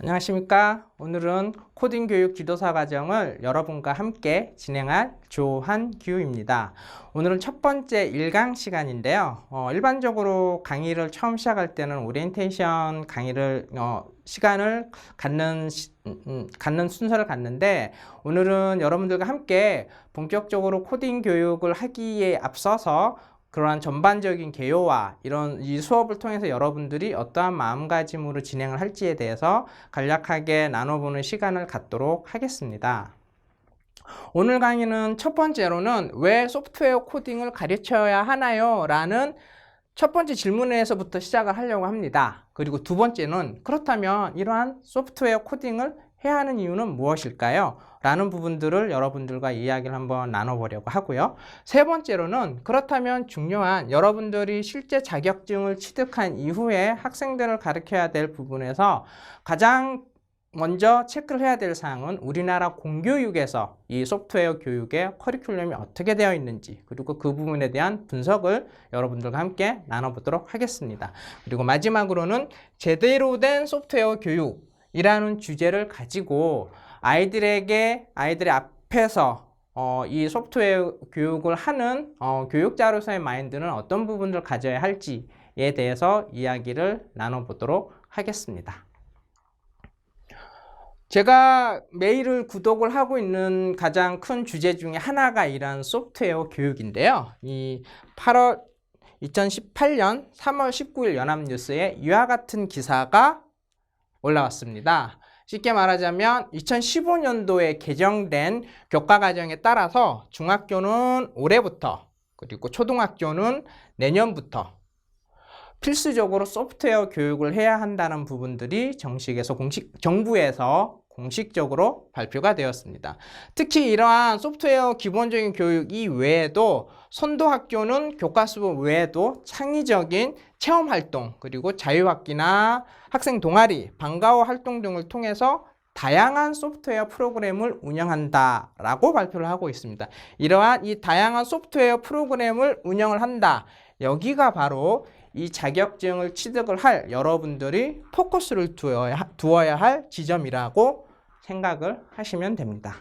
안녕하십니까. 오늘은 코딩 교육 지도사 과정을 여러분과 함께 진행할 조한규입니다. 오늘은 첫 번째 1강 시간인데요. 일반적으로 강의를 처음 시작할 때는 오리엔테이션 강의를 시간을 갖는 순서를 갖는데, 오늘은 여러분들과 함께 본격적으로 코딩 교육을 하기에 앞서서 그러한 전반적인 개요와 이 수업을 통해서 여러분들이 어떠한 마음가짐으로 진행을 할지에 대해서 간략하게 나눠보는 시간을 갖도록 하겠습니다. 오늘 강의는 첫 번째로는 왜 소프트웨어 코딩을 가르쳐야 하나요? 라는 첫 번째 질문에서부터 시작을 하려고 합니다. 그리고 두 번째는 그렇다면 이러한 소프트웨어 코딩을 해야 하는 이유는 무엇일까요? 라는 부분들을 여러분들과 이야기를 한번 나눠보려고 하고요. 세 번째로는 그렇다면 중요한 여러분들이 실제 자격증을 취득한 이후에 학생들을 가르쳐야 될 부분에서 가장 먼저 체크를 해야 될 사항은 우리나라 공교육에서 이 소프트웨어 교육의 커리큘럼이 어떻게 되어 있는지, 그리고 그 부분에 대한 분석을 여러분들과 함께 나눠보도록 하겠습니다. 그리고 마지막으로는 제대로 된 소프트웨어 교육이라는 주제를 가지고 아이들의 앞에서 이 소프트웨어 교육을 하는 교육자로서의 마인드는 어떤 부분을 가져야 할지에 대해서 이야기를 나눠보도록 하겠습니다. 제가 매일을 구독을 하고 있는 가장 큰 주제 중에 하나가 이러한 소프트웨어 교육인데요. 2018년 3월 19일 연합뉴스에 이와 같은 기사가 올라왔습니다. 쉽게 말하자면 2015년도에 개정된 교과과정에 따라서 중학교는 올해부터, 그리고 초등학교는 내년부터 필수적으로 소프트웨어 교육을 해야 한다는 부분들이 정부에서 공식적으로 발표가 되었습니다. 특히 이러한 소프트웨어 기본적인 교육 이외에도 선도학교는 교과 수업 외에도 창의적인 체험활동, 그리고 자유학기나 학생 동아리, 방과후 활동 등을 통해서 다양한 소프트웨어 프로그램을 운영한다라고 발표를 하고 있습니다. 이러한 이 다양한 소프트웨어 프로그램을 운영을 한다. 여기가 바로 이 자격증을 취득을 할 여러분들이 포커스를 두어야 할 지점이라고 생각을 하시면 됩니다.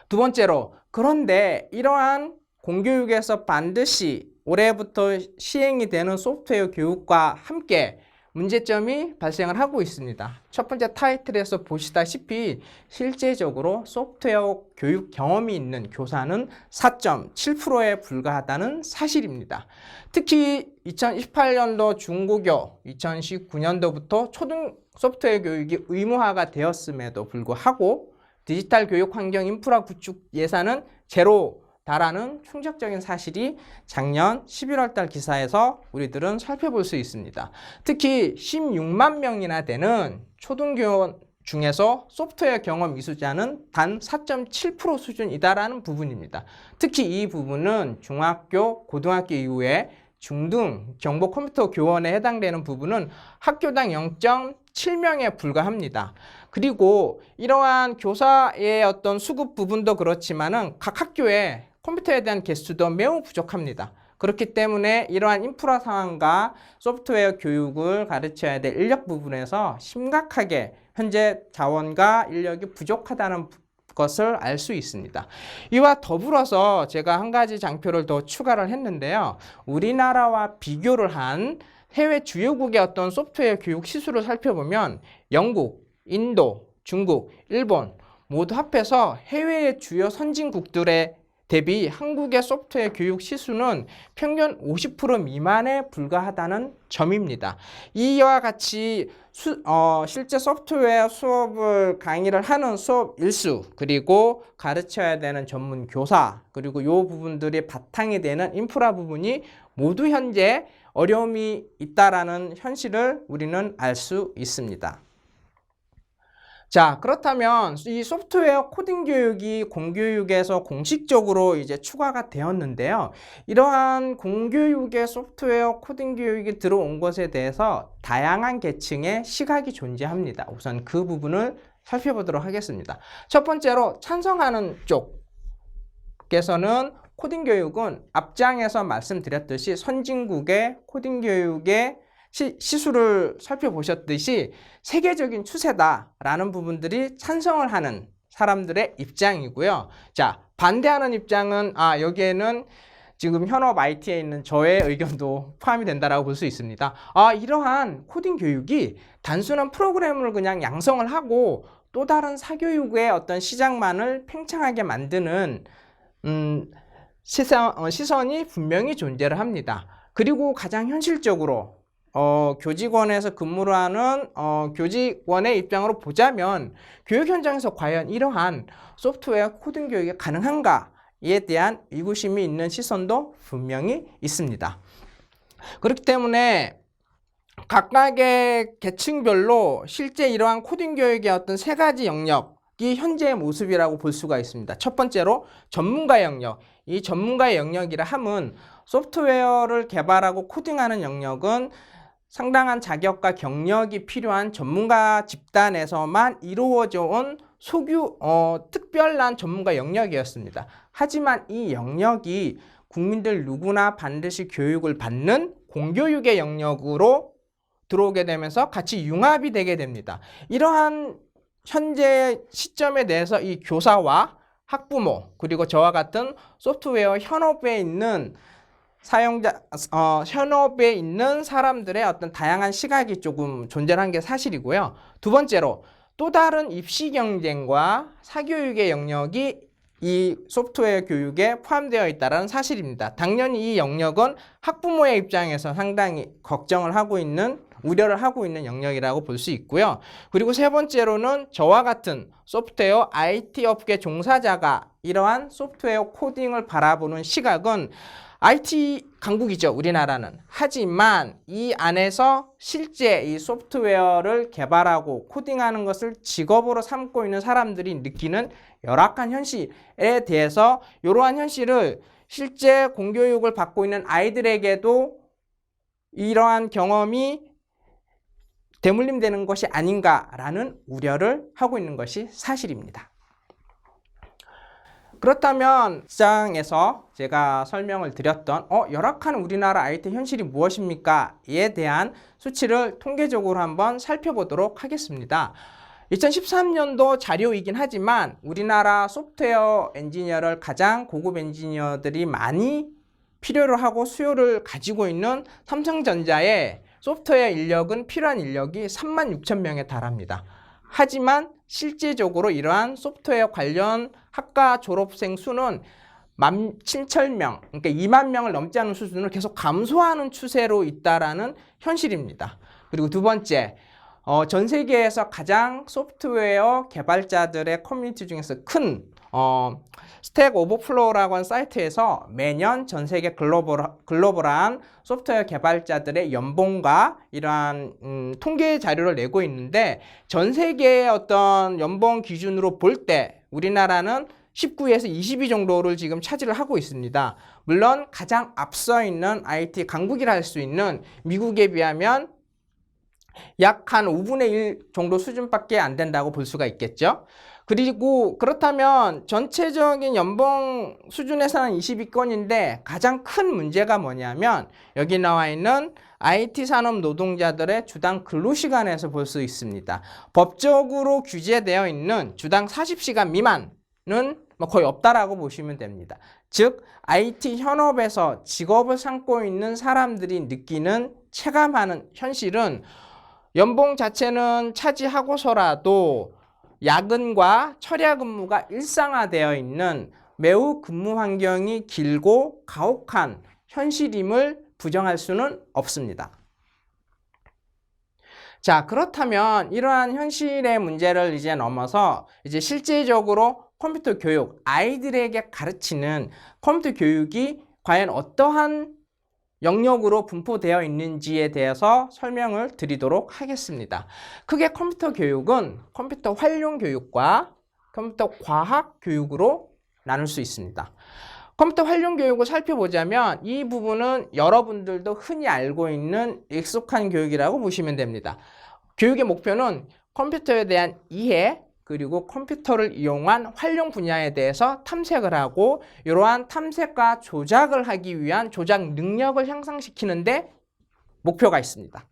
두 번째로, 그런데 이러한 공교육에서 반드시 올해부터 시행이 되는 소프트웨어 교육과 함께 문제점이 발생을 하고 있습니다. 첫 번째 타이틀에서 보시다시피 실제적으로 소프트웨어 교육 경험이 있는 교사는 4.7%에 불과하다는 사실입니다. 특히 2018년도 중고교, 2019년도부터 초등 소프트웨어 교육이 의무화가 되었음에도 불구하고 디지털 교육 환경 인프라 구축 예산은 제로 다라는 충격적인 사실이 작년 11월 달 기사에서 우리들은 살펴볼 수 있습니다. 특히 16만 명이나 되는 초등교원 중에서 소프트웨어 경험 이수자는 단 4.7% 수준이다라는 부분입니다. 특히 이 부분은 중학교, 고등학교 이후에 중등 정보 컴퓨터 교원에 해당되는 부분은 학교당 0.7명에 불과합니다. 그리고 이러한 교사의 어떤 수급 부분도 그렇지만은 각 학교에 컴퓨터에 대한 개수도 매우 부족합니다. 그렇기 때문에 이러한 인프라 상황과 소프트웨어 교육을 가르쳐야 될 인력 부분에서 심각하게 현재 자원과 인력이 부족하다는 것을 알 수 있습니다. 이와 더불어서 제가 한 가지 장표를 더 추가를 했는데요. 우리나라와 비교를 한 해외 주요국의 어떤 소프트웨어 교육 시수를 살펴보면 영국, 인도, 중국, 일본 모두 합해서 해외의 주요 선진국들의 대비 한국의 소프트웨어 교육 시수는 평균 50% 미만에 불과하다는 점입니다. 이와 같이 실제 소프트웨어 수업을 강의를 하는 수업 일수, 그리고 가르쳐야 되는 전문 교사, 그리고 이 부분들이 바탕이 되는 인프라 부분이 모두 현재 어려움이 있다라는 현실을 우리는 알 수 있습니다. 자, 그렇다면 이 소프트웨어 코딩 교육이 공교육에서 공식적으로 이제 추가가 되었는데요. 이러한 공교육의 소프트웨어 코딩 교육이 들어온 것에 대해서 다양한 계층의 시각이 존재합니다. 우선 그 부분을 살펴보도록 하겠습니다. 첫 번째로 찬성하는 쪽께서는 코딩 교육은 앞장에서 말씀드렸듯이 선진국의 코딩 교육의 시수를 살펴보셨듯이 세계적인 추세다라는 부분들이 찬성을 하는 사람들의 입장이고요. 자, 반대하는 입장은 여기에는 지금 현업 IT에 있는 저의 의견도 포함이 된다라고 볼 수 있습니다. 이러한 코딩 교육이 단순한 프로그램을 그냥 양성을 하고 또 다른 사교육의 어떤 시장만을 팽창하게 만드는 시선이 분명히 존재를 합니다. 그리고 가장 현실적으로 교직원에서 근무를 하는 교직원의 입장으로 보자면 교육 현장에서 과연 이러한 소프트웨어 코딩 교육이 가능한가에 대한 의구심이 있는 시선도 분명히 있습니다. 그렇기 때문에 각각의 계층별로 실제 이러한 코딩 교육의 어떤 세 가지 영역이 현재의 모습이라고 볼 수가 있습니다. 첫 번째로 전문가의 영역. 이 전문가의 영역이라 함은 소프트웨어를 개발하고 코딩하는 영역은 상당한 자격과 경력이 필요한 전문가 집단에서만 이루어져 온 특별한 전문가 영역이었습니다. 하지만 이 영역이 국민들 누구나 반드시 교육을 받는 공교육의 영역으로 들어오게 되면서 같이 융합이 되게 됩니다. 이러한 현재 시점에 대해서 이 교사와 학부모 그리고 저와 같은 소프트웨어 현업에 있는 현업에 있는 사람들의 어떤 다양한 시각이 조금 존재한 게 사실이고요. 두 번째로 또 다른 입시 경쟁과 사교육의 영역이 이 소프트웨어 교육에 포함되어 있다는 사실입니다. 당연히 이 영역은 학부모의 입장에서 상당히 걱정을 하고 있는 우려를 하고 있는 영역이라고 볼 수 있고요. 그리고 세 번째로는 저와 같은 소프트웨어 IT 업계 종사자가 이러한 소프트웨어 코딩을 바라보는 시각은 IT 강국이죠, 우리나라는. 하지만 이 안에서 실제 이 소프트웨어를 개발하고 코딩하는 것을 직업으로 삼고 있는 사람들이 느끼는 열악한 현실에 대해서 이러한 현실을 실제 공교육을 받고 있는 아이들에게도 이러한 경험이 대물림되는 것이 아닌가라는 우려를 하고 있는 것이 사실입니다. 그렇다면 시장에서 제가 설명을 드렸던 열악한 우리나라 IT 현실이 무엇입니까?에 대한 수치를 통계적으로 한번 살펴보도록 하겠습니다. 2013년도 자료이긴 하지만 우리나라 소프트웨어 엔지니어를 가장 고급 엔지니어들이 많이 필요로 하고 수요를 가지고 있는 삼성전자의 소프트웨어 인력은 필요한 인력이 36,000명에 달합니다. 하지만 실제적으로 이러한 소프트웨어 관련 학과 졸업생 수는 17,000명, 그러니까 2만 명을 넘지 않는 수준으로 계속 감소하는 추세로 있다라는 현실입니다. 그리고 두 번째, 전 세계에서 가장 소프트웨어 개발자들의 커뮤니티 중에서 큰 스택 오버플로우라고 하는 사이트에서 매년 전 세계 글로벌한 소프트웨어 개발자들의 연봉과 이러한 통계 자료를 내고 있는데 전 세계의 어떤 연봉 기준으로 볼 때 우리나라는 19위에서 20위 정도를 지금 차지를 하고 있습니다. 물론 가장 앞서 있는 IT 강국이라 할 수 있는 미국에 비하면 약 한 5분의 1 정도 수준밖에 안 된다고 볼 수가 있겠죠. 그리고 그렇다면 전체적인 연봉 수준에서는 20위권인데 가장 큰 문제가 뭐냐면 여기 나와 있는 IT 산업 노동자들의 주당 근로시간에서 볼 수 있습니다. 법적으로 규제되어 있는 주당 40시간 미만은 거의 없다라고 보시면 됩니다. 즉 IT 현업에서 직업을 삼고 있는 사람들이 느끼는 체감하는 현실은 연봉 자체는 차지하고서라도 야근과 철야 근무가 일상화되어 있는 매우 근무 환경이 길고 가혹한 현실임을 부정할 수는 없습니다. 자, 그렇다면 이러한 현실의 문제를 이제 넘어서 이제 실제적으로 컴퓨터 교육, 아이들에게 가르치는 컴퓨터 교육이 과연 어떠한 영역으로 분포되어 있는지에 대해서 설명을 드리도록 하겠습니다. 크게 컴퓨터 교육은 컴퓨터 활용 교육과 컴퓨터 과학 교육으로 나눌 수 있습니다. 컴퓨터 활용 교육을 살펴보자면 이 부분은 여러분들도 흔히 알고 있는 익숙한 교육이라고 보시면 됩니다. 교육의 목표는 컴퓨터에 대한 이해, 그리고 컴퓨터를 이용한 활용 분야에 대해서 탐색을 하고 이러한 탐색과 조작을 하기 위한 조작 능력을 향상시키는 데 목표가 있습니다.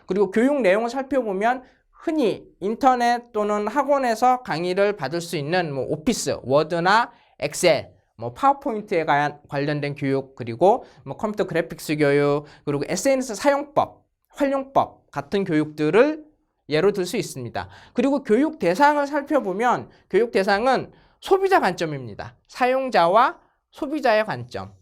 그리고 교육 내용을 살펴보면 흔히 인터넷 또는 학원에서 강의를 받을 수 있는 뭐 오피스, 워드나 엑셀, 뭐 파워포인트에 관련된 교육, 그리고 뭐 컴퓨터 그래픽스 교육, 그리고 SNS 사용법, 활용법 같은 교육들을 예로 들 수 있습니다. 그리고 교육 대상을 살펴보면 교육 대상은 소비자 관점입니다. 사용자와 소비자의 관점.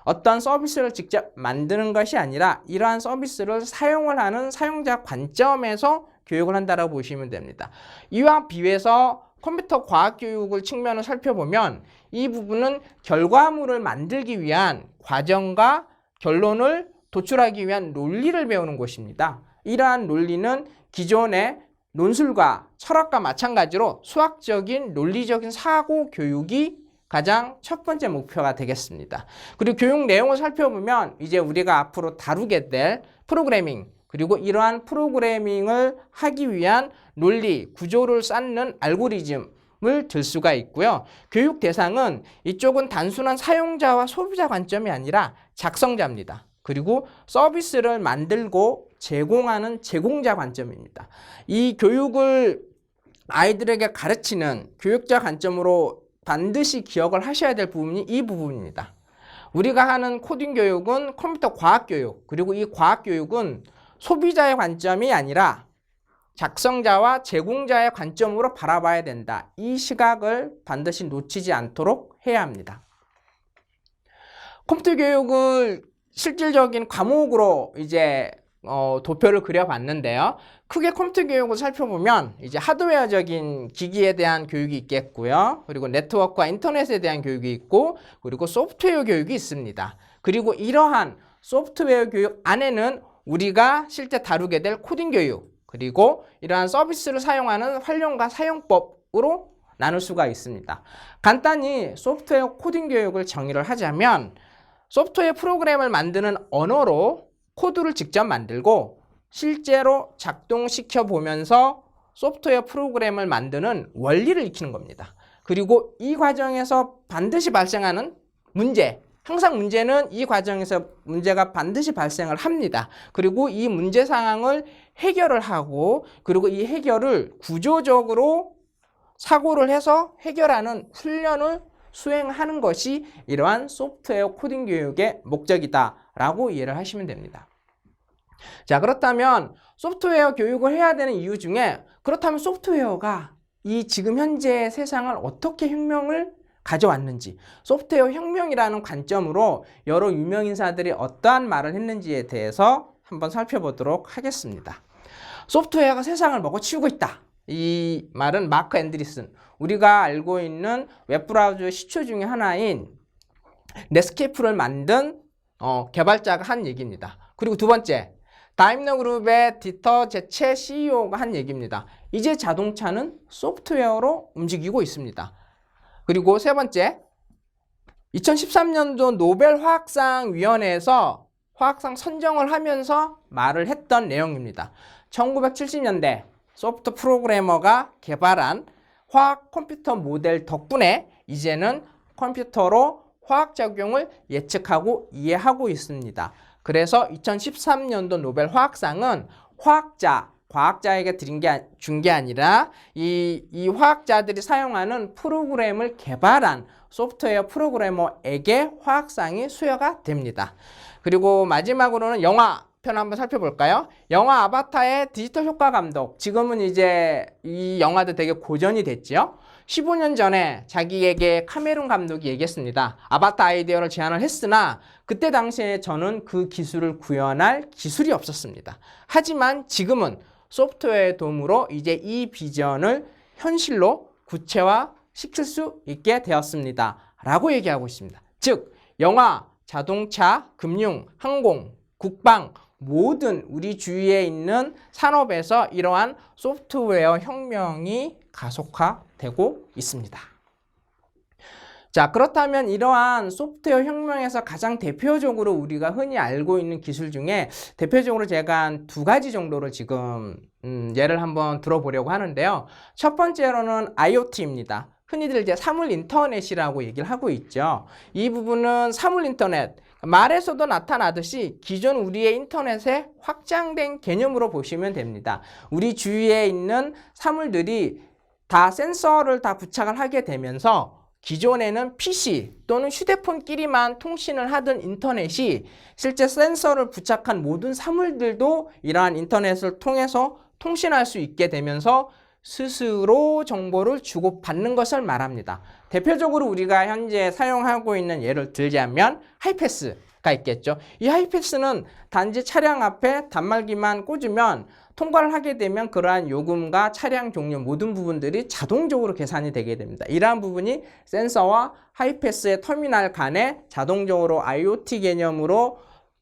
어떤 서비스를 직접 만드는 것이 아니라 이러한 서비스를 사용을 하는 사용자 관점에서 교육을 한다고 보시면 됩니다. 이와 비해서 컴퓨터 과학 교육을 측면을 살펴보면 이 부분은 결과물을 만들기 위한 과정과 결론을 도출하기 위한 논리를 배우는 곳입니다. 이러한 논리는 기존의 논술과 철학과 마찬가지로 수학적인 논리적인 사고 교육이 가장 첫 번째 목표가 되겠습니다. 그리고 교육 내용을 살펴보면 이제 우리가 앞으로 다루게 될 프로그래밍, 그리고 이러한 프로그래밍을 하기 위한 논리, 구조를 쌓는 알고리즘을 들 수가 있고요. 교육 대상은 이쪽은 단순한 사용자와 소비자 관점이 아니라 작성자입니다. 그리고 서비스를 만들고 제공하는 제공자 관점입니다. 이 교육을 아이들에게 가르치는 교육자 관점으로 반드시 기억을 하셔야 될 부분이 이 부분입니다. 우리가 하는 코딩 교육은 컴퓨터 과학 교육, 그리고 이 과학 교육은 소비자의 관점이 아니라 작성자와 제공자의 관점으로 바라봐야 된다. 이 시각을 반드시 놓치지 않도록 해야 합니다. 컴퓨터 교육을 실질적인 과목으로 이제 도표를 그려봤는데요. 크게 컴퓨터 교육을 살펴보면 이제 하드웨어적인 기기에 대한 교육이 있겠고요. 그리고 네트워크와 인터넷에 대한 교육이 있고, 그리고 소프트웨어 교육이 있습니다. 그리고 이러한 소프트웨어 교육 안에는 우리가 실제 다루게 될 코딩 교육, 그리고 이러한 서비스를 사용하는 활용과 사용법으로 나눌 수가 있습니다. 간단히 소프트웨어 코딩 교육을 정의를 하자면 소프트웨어 프로그램을 만드는 언어로 코드를 직접 만들고 실제로 작동시켜 보면서 소프트웨어 프로그램을 만드는 원리를 익히는 겁니다. 그리고 이 과정에서 반드시 발생하는 문제, 항상 문제는 이 과정에서 문제가 반드시 발생을 합니다. 그리고 이 문제 상황을 해결을 하고, 그리고 이 해결을 구조적으로 사고를 해서 해결하는 훈련을 수행하는 것이 이러한 소프트웨어 코딩 교육의 목적이다라고 이해를 하시면 됩니다. 자, 그렇다면 소프트웨어 교육을 해야 되는 이유 중에, 그렇다면 소프트웨어가 이 지금 현재 세상을 어떻게 혁명을 가져왔는지, 소프트웨어 혁명이라는 관점으로 여러 유명인사들이 어떠한 말을 했는지에 대해서 한번 살펴보도록 하겠습니다. 소프트웨어가 세상을 먹어치우고 있다. 이 말은 마크 앤드리슨, 우리가 알고 있는 웹브라우저 시초 중에 하나인 넷스케이프를 만든 개발자가 한 얘기입니다. 그리고 두 번째, 다임러 그룹의 디터 제체 CEO가 한 얘기입니다. 이제 자동차는 소프트웨어로 움직이고 있습니다. 그리고 세 번째, 2013년도 노벨 화학상 위원회에서 화학상 선정을 하면서 말을 했던 내용입니다. 1970년대 소프트 프로그래머가 개발한 화학 컴퓨터 모델 덕분에 이제는 컴퓨터로 화학작용을 예측하고 이해하고 있습니다. 그래서 2013년도 노벨 화학상은 과학자에게 준 게 아니라 이 화학자들이 사용하는 프로그램을 개발한 소프트웨어 프로그래머에게 화학상이 수여가 됩니다. 그리고 마지막으로는 영화 편 한번 살펴볼까요? 영화 아바타의 디지털 효과 감독. 지금은 이제 이 영화도 되게 고전이 됐죠. 15년 전에 자기에게 카메룬 감독이 얘기했습니다. 아바타 아이디어를 제안을 했으나 그때 당시에 저는 그 기술을 구현할 기술이 없었습니다. 하지만 지금은 소프트웨어의 도움으로 이제 이 비전을 현실로 구체화시킬 수 있게 되었습니다. 라고 얘기하고 있습니다. 즉, 영화, 자동차, 금융, 항공, 국방, 모든 우리 주위에 있는 산업에서 이러한 소프트웨어 혁명이 가속화되고 있습니다. 자, 그렇다면 이러한 소프트웨어 혁명에서 가장 대표적으로 우리가 흔히 알고 있는 기술 중에 대표적으로 제가 한 두 가지 정도로 지금 예를 한번 들어보려고 하는데요. 첫 번째로는 IoT입니다. 흔히들 이제 사물 인터넷이라고 얘기를 하고 있죠. 이 부분은 사물 인터넷, 말에서도 나타나듯이 기존 우리의 인터넷의 확장된 개념으로 보시면 됩니다. 우리 주위에 있는 사물들이 다 센서를 다 부착을 하게 되면서 기존에는 PC 또는 휴대폰끼리만 통신을 하던 인터넷이 실제 센서를 부착한 모든 사물들도 이러한 인터넷을 통해서 통신할 수 있게 되면서 스스로 정보를 주고받는 것을 말합니다. 대표적으로 우리가 현재 사용하고 있는 예를 들자면 하이패스가 있겠죠. 이 하이패스는 단지 차량 앞에 단말기만 꽂으면 통과를 하게 되면 그러한 요금과 차량 종류 모든 부분들이 자동적으로 계산이 되게 됩니다. 이러한 부분이 센서와 하이패스의 터미널 간에 자동적으로 IoT 개념으로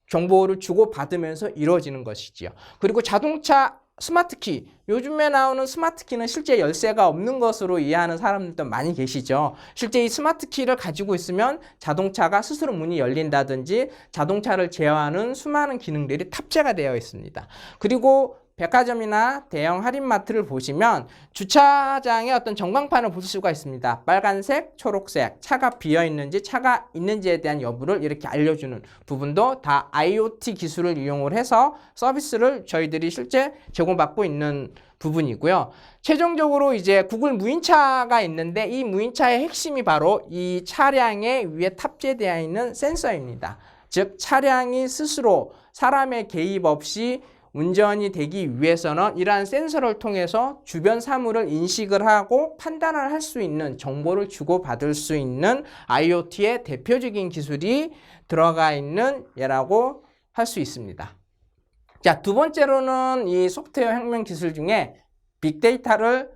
정보를 주고받으면서 이루어지는 것이지요. 그리고 자동차 스마트키, 요즘에 나오는 스마트키는 실제 열쇠가 없는 것으로 이해하는 사람들도 많이 계시죠. 실제 이 스마트키를 가지고 있으면 자동차가 스스로 문이 열린다든지 자동차를 제어하는 수많은 기능들이 탑재가 되어 있습니다. 그리고 백화점이나 대형 할인마트를 보시면 주차장에 어떤 전광판을 볼 수가 있습니다. 빨간색, 초록색, 차가 비어있는지 차가 있는지에 대한 여부를 이렇게 알려주는 부분도 다 IoT 기술을 이용을 해서 서비스를 저희들이 실제 제공받고 있는 부분이고요. 최종적으로 이제 구글 무인차가 있는데 이 무인차의 핵심이 바로 이 차량의 위에 탑재되어 있는 센서입니다. 즉 차량이 스스로 사람의 개입 없이 운전이 되기 위해서는 이러한 센서를 통해서 주변 사물을 인식을 하고 판단을 할 수 있는 정보를 주고받을 수 있는 IoT의 대표적인 기술이 들어가 있는 예라고 할 수 있습니다. 자, 두 번째로는 이 소프트웨어 혁명 기술 중에 빅데이터를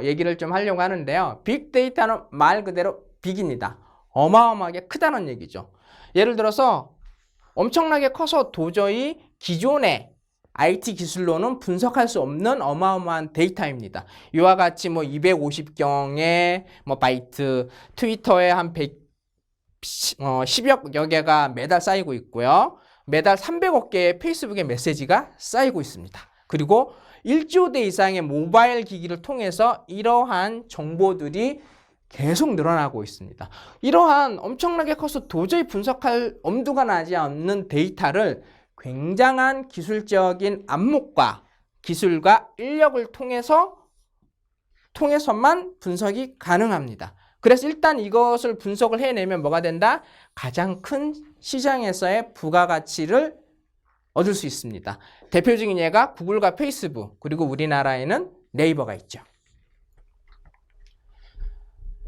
얘기를 좀 하려고 하는데요. 빅데이터는 말 그대로 빅입니다. 어마어마하게 크다는 얘기죠. 예를 들어서 엄청나게 커서 도저히 기존의 IT 기술로는 분석할 수 없는 어마어마한 데이터입니다. 이와 같이 뭐 250경의 바이트, 트위터에 한 10여 개가 매달 쌓이고 있고요. 매달 300억 개의 페이스북의 메시지가 쌓이고 있습니다. 그리고 1조 대 이상의 모바일 기기를 통해서 이러한 정보들이 계속 늘어나고 있습니다. 이러한 엄청나게 커서 도저히 분석할 엄두가 나지 않는 데이터를 굉장한 기술적인 안목과 기술과 인력을 통해서만 분석이 가능합니다. 그래서 일단 이것을 분석을 해내면 뭐가 된다? 가장 큰 시장에서의 부가가치를 얻을 수 있습니다. 대표적인 예가 구글과 페이스북, 그리고 우리나라에는 네이버가 있죠.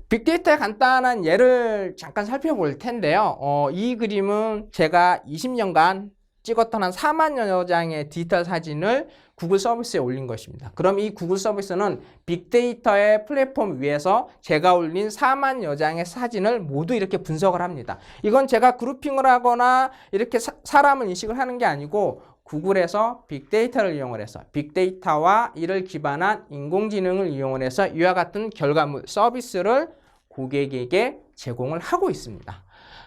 빅데이터의 간단한 예를 잠깐 살펴볼 텐데요. 이 그림은 제가 20년간 찍었던 한 4만여 장의 디지털 사진을 구글 서비스에 올린 것입니다. 그럼 이 구글 서비스는 빅데이터의 플랫폼 위에서 제가 올린 4만여 장의 사진을 모두 이렇게 분석을 합니다. 이건 제가 그룹핑을 하거나 이렇게 사람을 인식을 하는 게 아니고 구글에서 빅데이터를 이용을 해서 빅데이터와 이를 기반한 인공지능을 이용을 해서 이와 같은 결과물, 서비스를 고객에게 제공을 하고 있습니다.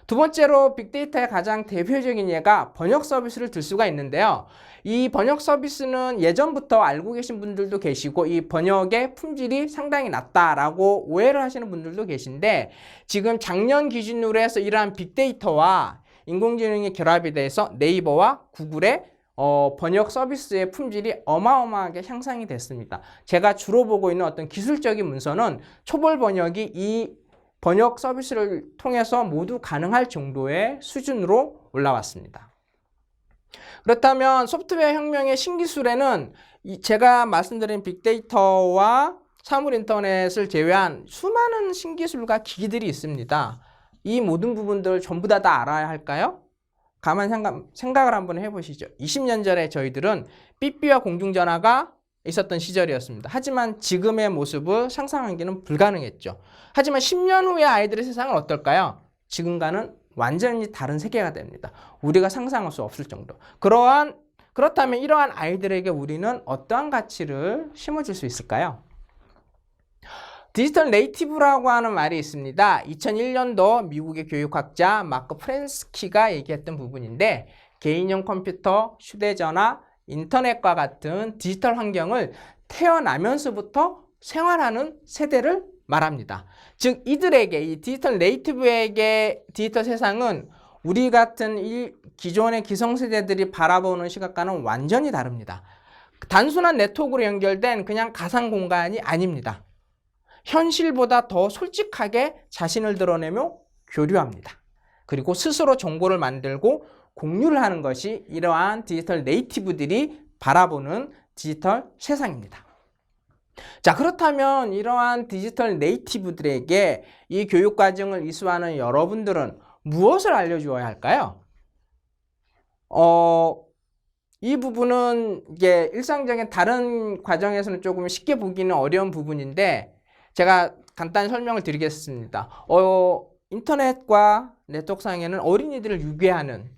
두 번째로 빅데이터의 가장 대표적인 예가 번역 서비스를 들 수가 있는데요. 이 번역 서비스는 예전부터 알고 계신 분들도 계시고 이 번역의 품질이 상당히 낮다라고 오해를 하시는 분들도 계신데 지금 작년 기준으로 해서 이러한 빅데이터와 인공지능의 결합에 대해서 네이버와 구글의 번역 서비스의 품질이 어마어마하게 향상이 됐습니다. 제가 주로 보고 있는 어떤 기술적인 문서는 초벌 번역이 이 번역 서비스를 통해서 모두 가능할 정도의 수준으로 올라왔습니다. 그렇다면 소프트웨어 혁명의 신기술에는 제가 말씀드린 빅데이터와 사물 인터넷을 제외한 수많은 신기술과 기기들이 있습니다. 이 모든 부분들을 전부 다 알아야 할까요? 가만 생각을 한번 해보시죠. 20년 전에 저희들은 삐삐와 공중전화가 있었던 시절이었습니다. 하지만 지금의 모습을 상상하기는 불가능했죠. 하지만 10년 후의 아이들의 세상은 어떨까요? 지금과는 완전히 다른 세계가 됩니다. 우리가 상상할 수 없을 정도. 그렇다면 이러한 아이들에게 우리는 어떠한 가치를 심어줄 수 있을까요? 디지털 네이티브라고 하는 말이 있습니다. 2001년도 미국의 교육학자 마크 프렌스키가 얘기했던 부분인데 개인용 컴퓨터, 휴대전화, 인터넷과 같은 디지털 환경을 태어나면서부터 생활하는 세대를 말합니다. 즉 이들에게, 이 디지털 네이티브에게 디지털 세상은 우리 같은 기존의 기성세대들이 바라보는 시각과는 완전히 다릅니다. 단순한 네트워크로 연결된 그냥 가상 공간이 아닙니다. 현실보다 더 솔직하게 자신을 드러내며 교류합니다. 그리고 스스로 정보를 만들고 공유를 하는 것이 이러한 디지털 네이티브들이 바라보는 디지털 세상입니다. 자, 그렇다면 이러한 디지털 네이티브들에게 이 교육 과정을 이수하는 여러분들은 무엇을 알려주어야 할까요? 이 부분은 이게 일상적인 다른 과정에서는 조금 쉽게 보기는 어려운 부분인데 제가 간단히 설명을 드리겠습니다. 인터넷과 네트워크상에는 어린이들을 유괴하는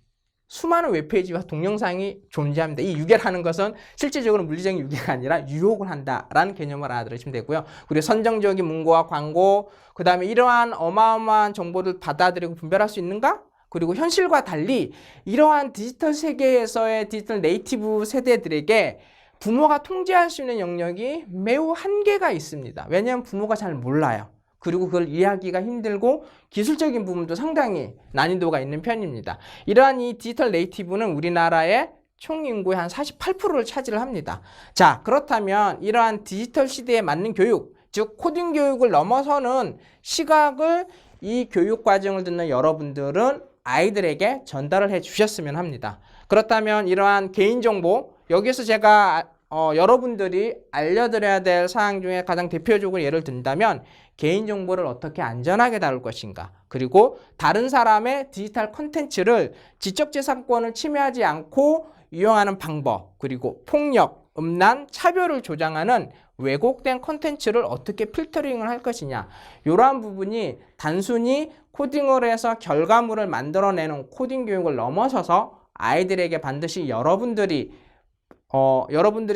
수많은 웹페이지와 동영상이 존재합니다. 이 유괴라는 것은 실질적으로 물리적인 유괴가 아니라 유혹을 한다라는 개념을 알아들으시면 되고요. 그리고 선정적인 문구와 광고, 그 다음에 이러한 어마어마한 정보를 받아들이고 분별할 수 있는가? 그리고 현실과 달리 이러한 디지털 세계에서의 디지털 네이티브 세대들에게 부모가 통제할 수 있는 영역이 매우 한계가 있습니다. 왜냐하면 부모가 잘 몰라요. 그리고 그걸 이해하기가 힘들고 기술적인 부분도 상당히 난이도가 있는 편입니다. 이러한 이 디지털 네이티브는 우리나라의 총 인구의 한 48%를 차지를 합니다. 자, 그렇다면 이러한 디지털 시대에 맞는 교육, 즉 코딩 교육을 넘어서는 시각을 이 교육 과정을 듣는 여러분들은 아이들에게 전달을 해 주셨으면 합니다. 그렇다면 이러한 개인정보, 여기서 제가 여러분들이 알려드려야 될 사항 중에 가장 대표적으로 예를 든다면 개인정보를 어떻게 안전하게 다룰 것인가, 그리고 다른 사람의 디지털 콘텐츠를 지적재산권을 침해하지 않고 이용하는 방법, 그리고 폭력, 음란, 차별을 조장하는 왜곡된 콘텐츠를 어떻게 필터링을 할 것이냐, 이러한 부분이 단순히 코딩을 해서 결과물을 만들어내는 코딩 교육을 넘어서서 아이들에게 반드시 여러분들이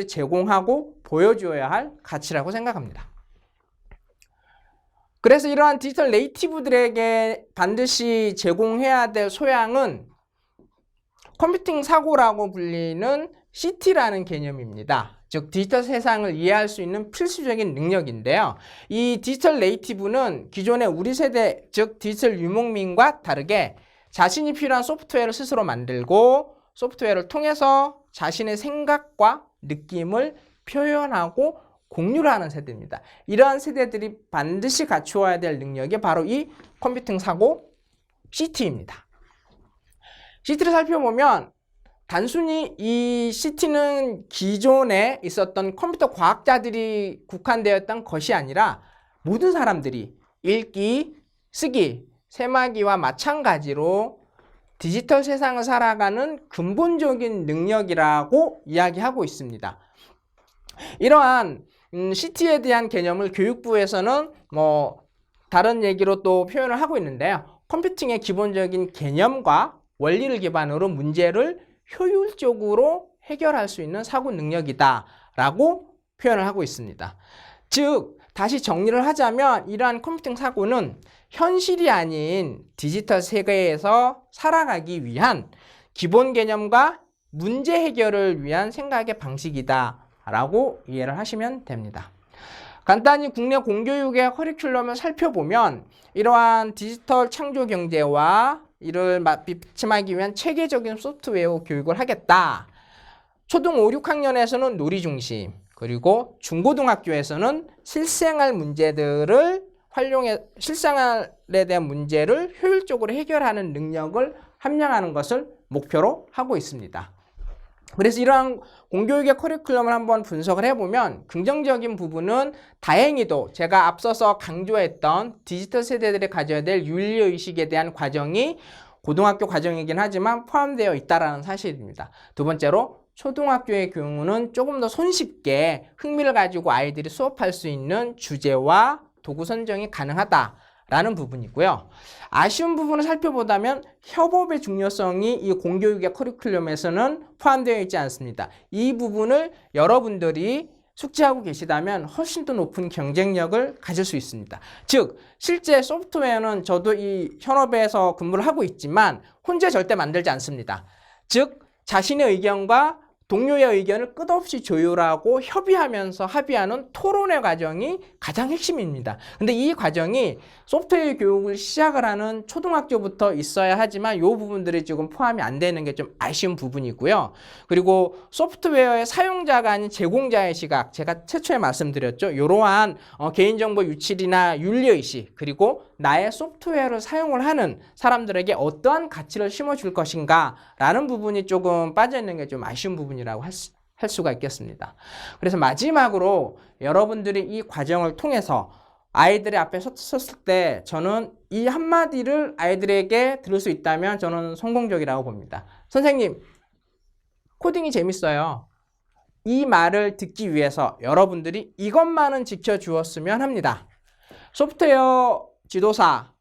제공하고 보여줘야 할 가치라고 생각합니다. 그래서 이러한 디지털 네이티브들에게 반드시 제공해야 될 소양은 컴퓨팅 사고라고 불리는 CT라는 개념입니다. 즉 디지털 세상을 이해할 수 있는 필수적인 능력인데요. 이 디지털 네이티브는 기존의 우리 세대, 즉 디지털 유목민과 다르게 자신이 필요한 소프트웨어를 스스로 만들고 소프트웨어를 통해서 자신의 생각과 느낌을 표현하고 공유를 하는 세대입니다. 이러한 세대들이 반드시 갖추어야 될 능력이 바로 이 컴퓨팅 사고 CT입니다. CT를 살펴보면 단순히 이 CT는 기존에 있었던 컴퓨터 과학자들이 국한되었던 것이 아니라 모든 사람들이 읽기, 쓰기, 세마기와 마찬가지로 디지털 세상을 살아가는 근본적인 능력이라고 이야기하고 있습니다. 이러한 CT에 대한 개념을 교육부에서는 다른 얘기로 또 표현을 하고 있는데요. 컴퓨팅의 기본적인 개념과 원리를 기반으로 문제를 효율적으로 해결할 수 있는 사고 능력이다 라고 표현을 하고 있습니다. 즉 다시 정리를 하자면 이러한 컴퓨팅 사고는 현실이 아닌 디지털 세계에서 살아가기 위한 기본 개념과 문제 해결을 위한 생각의 방식이다 라고 이해를 하시면 됩니다. 간단히 국내 공교육의 커리큘럼을 살펴보면 이러한 디지털 창조 경제와 이를 비침하기 위한 체계적인 소프트웨어 교육을 하겠다. 초등 5, 6학년에서는 놀이 중심, 그리고 중고등학교에서는 실생활 문제들을 실생활에 대한 문제를 효율적으로 해결하는 능력을 함양하는 것을 목표로 하고 있습니다. 그래서 이러한 공교육의 커리큘럼을 한번 분석을 해보면 긍정적인 부분은 다행히도 제가 앞서서 강조했던 디지털 세대들이 가져야 될 윤리의식에 대한 과정이 고등학교 과정이긴 하지만 포함되어 있다는 사실입니다. 두 번째로 초등학교의 경우는 조금 더 손쉽게 흥미를 가지고 아이들이 수업할 수 있는 주제와 도구 선정이 가능하다라는 부분이고요. 아쉬운 부분을 살펴보자면 협업의 중요성이 이 공교육의 커리큘럼에서는 포함되어 있지 않습니다. 이 부분을 여러분들이 숙지하고 계시다면 훨씬 더 높은 경쟁력을 가질 수 있습니다. 즉 실제 소프트웨어는 저도 이 현업에서 근무를 하고 있지만 혼자 절대 만들지 않습니다. 즉 자신의 의견과 동료의 의견을 끝없이 조율하고 협의하면서 합의하는 토론의 과정이 가장 핵심입니다. 근데 이 과정이 소프트웨어 교육을 시작을 하는 초등학교부터 있어야 하지만 이 부분들이 지금 포함이 안 되는 게 좀 아쉬운 부분이고요. 그리고 소프트웨어의 사용자가 아닌 제공자의 시각, 제가 최초에 말씀드렸죠. 이러한 개인정보 유출이나 윤리의식, 그리고 나의 소프트웨어를 사용을 하는 사람들에게 어떠한 가치를 심어줄 것인가 라는 부분이 조금 빠져있는 게 좀 아쉬운 부분이라고 할 수가 있겠습니다. 그래서 마지막으로 여러분들이 이 과정을 통해서 아이들의 앞에 섰을 때 저는 이 한마디를 아이들에게 들을 수 있다면 저는 성공적이라고 봅니다. 선생님, 코딩이 재밌어요. 이 말을 듣기 위해서 여러분들이 이것만은 지켜주었으면 합니다. 소프트웨어 지도사,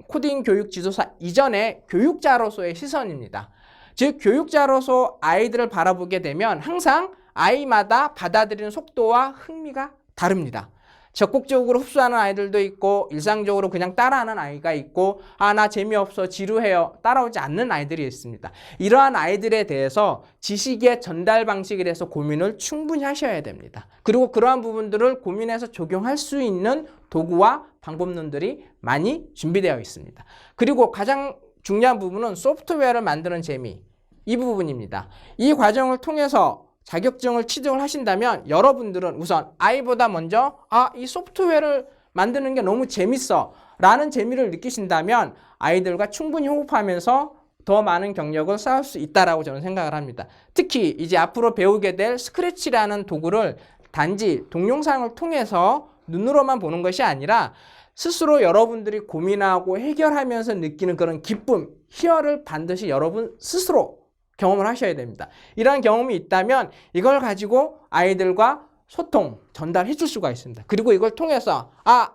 코딩 교육 지도사 이전에 교육자로서의 시선입니다. 즉 교육자로서 아이들을 바라보게 되면 항상 아이마다 받아들이는 속도와 흥미가 다릅니다. 적극적으로 흡수하는 아이들도 있고 일상적으로 그냥 따라하는 아이가 있고 나 재미없어 지루해요 따라오지 않는 아이들이 있습니다. 이러한 아이들에 대해서 지식의 전달 방식에 대해서 고민을 충분히 하셔야 됩니다. 그리고 그러한 부분들을 고민해서 적용할 수 있는 도구와 방법론들이 많이 준비되어 있습니다. 그리고 가장 중요한 부분은 소프트웨어를 만드는 재미, 이 부분입니다. 이 과정을 통해서 자격증을 취득을 하신다면 여러분들은 우선 아이보다 먼저 이 소프트웨어를 만드는 게 너무 재밌어 라는 재미를 느끼신다면 아이들과 충분히 호흡하면서 더 많은 경력을 쌓을 수 있다라고 저는 생각을 합니다. 특히 이제 앞으로 배우게 될 스크래치라는 도구를 단지 동영상을 통해서 눈으로만 보는 것이 아니라 스스로 여러분들이 고민하고 해결하면서 느끼는 그런 기쁨, 희열을 반드시 여러분 스스로 경험을 하셔야 됩니다. 이러한 경험이 있다면 이걸 가지고 아이들과 소통, 전달해 줄 수가 있습니다. 그리고 이걸 통해서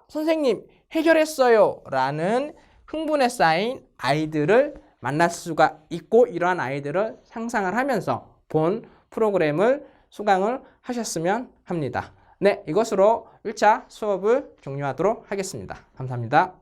선생님 해결했어요 라는 흥분에 쌓인 아이들을 만날 수가 있고 이러한 아이들을 상상을 하면서 본 프로그램을 수강을 하셨으면 합니다. 네, 이것으로 1차 수업을 종료하도록 하겠습니다. 감사합니다.